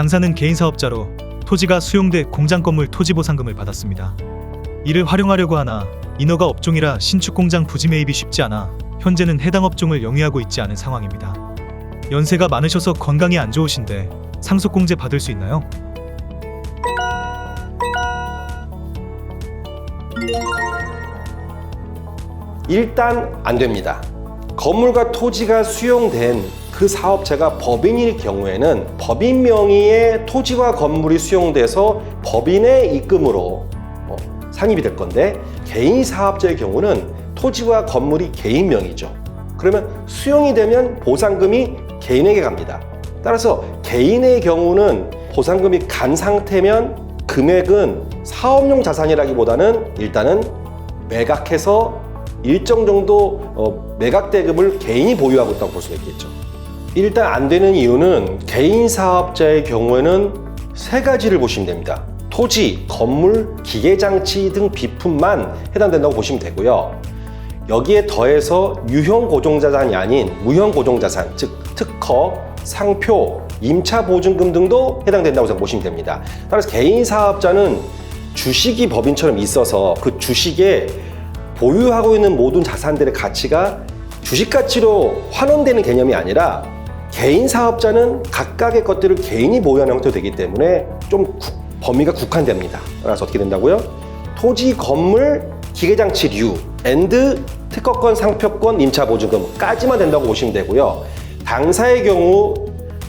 당사는 개인 사업자로 토지가 수용돼 공장 건물 토지 보상금을 받았습니다. 이를 활용하려고 하나 인허가 업종이라 신축 공장 부지 매입이 쉽지 않아 현재는 해당 업종을 영위하고 있지 않은 상황입니다. 연세가 많으셔서 건강이 안 좋으신데 상속공제 받을 수 있나요? 일단 안 됩니다. 건물과 토지가 수용된 그 사업체가 법인일 경우에는 법인 명의의 토지와 건물이 수용돼서 법인의 입금으로 상입이 될 건데, 개인 사업자의 경우는 토지와 건물이 개인 명의죠. 그러면 수용이 되면 보상금이 개인에게 갑니다. 따라서 개인의 경우는 보상금이 간 상태면 금액은 사업용 자산이라기보다는 일단은 매각해서 일정 정도 매각대금을 개인이 보유하고 있다고 볼 수가 있겠죠. 일단 안 되는 이유는 개인 사업자의 경우에는 세 가지를 보시면 됩니다. 토지, 건물, 기계장치 등 비품만 해당된다고 보시면 되고요. 여기에 더해서 유형 고정자산이 아닌 무형 고정자산, 즉 특허, 상표, 임차보증금 등도 해당된다고 보시면 됩니다. 따라서 개인 사업자는 주식이 법인처럼 있어서 그 주식에 보유하고 있는 모든 자산들의 가치가 주식 가치로 환원되는 개념이 아니라, 개인 사업자는 각각의 것들을 개인이 보유하는 형태로 되기 때문에 좀 범위가 국한됩니다. 따라서 어떻게 된다고요? 토지, 건물, 기계장치류, 특허권, 상표권, 임차보증금까지만 된다고 보시면 되고요. 당사의 경우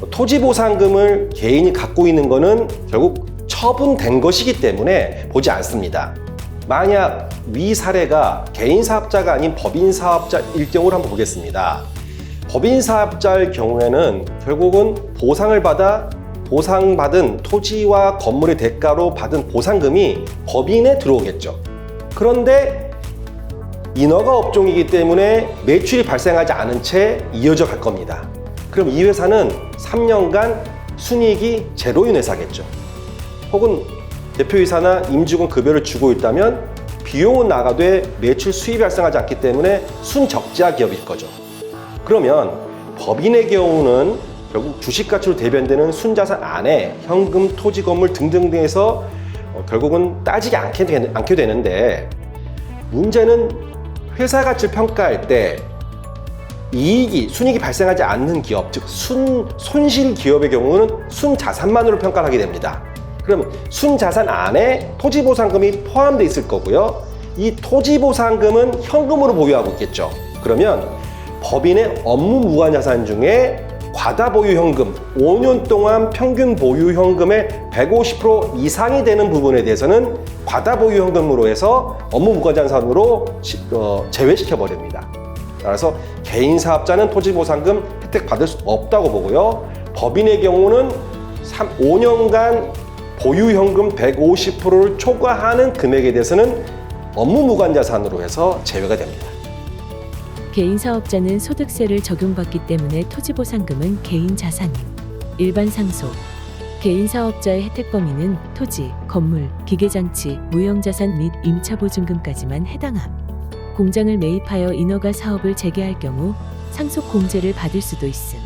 토지보상금을 개인이 갖고 있는 것은 결국 처분된 것이기 때문에 보지 않습니다. 만약 위 사례가 개인 사업자가 아닌 법인 사업자일 경우를 한번 보겠습니다. 법인 사업자의 경우에는 결국은 보상받은 토지와 건물의 대가로 받은 보상금이 법인에 들어오겠죠. 그런데 인허가 업종이기 때문에 매출이 발생하지 않은 채 이어져 갈 겁니다. 그럼 이 회사는 3년간 순이익이 제로인 회사겠죠. 혹은 대표이사나 임직원 급여를 주고 있다면 비용은 나가되 매출 수입이 발생하지 않기 때문에 순적자 기업일 거죠. 그러면 법인의 경우는 결국 주식가치로 대변되는 순자산 안에 현금, 토지, 건물 등등등에서 결국은 따지지 않게 되는데, 문제는 회사 가치를 평가할 때 순이익이 발생하지 않는 기업, 즉 손실 기업의 경우는 순자산만으로 평가를 하게 됩니다. 그러면 순자산 안에 토지보상금이 포함되어 있을 거고요. 이 토지보상금은 현금으로 보유하고 있겠죠. 그러면 법인의 업무 무관자산 중에 과다보유 현금, 5년 동안 평균 보유 현금의 150% 이상이 되는 부분에 대해서는 과다보유 현금으로 해서 업무 무관자산으로 제외시켜 버립니다. 따라서 개인 사업자는 토지보상금 혜택 받을 수 없다고 보고요. 법인의 경우는 5년간 보유 현금 150%를 초과하는 금액에 대해서는 업무 무관자산으로 해서 제외가 됩니다. 개인 사업자는 소득세를 적용받기 때문에 토지보상금은 개인 자산임. 일반 상속. 개인 사업자의 혜택 범위는 토지, 건물, 기계장치, 무형자산 및 임차보증금까지만 해당함. 공장을 매입하여 인허가 사업을 재개할 경우 상속 공제를 받을 수도 있음.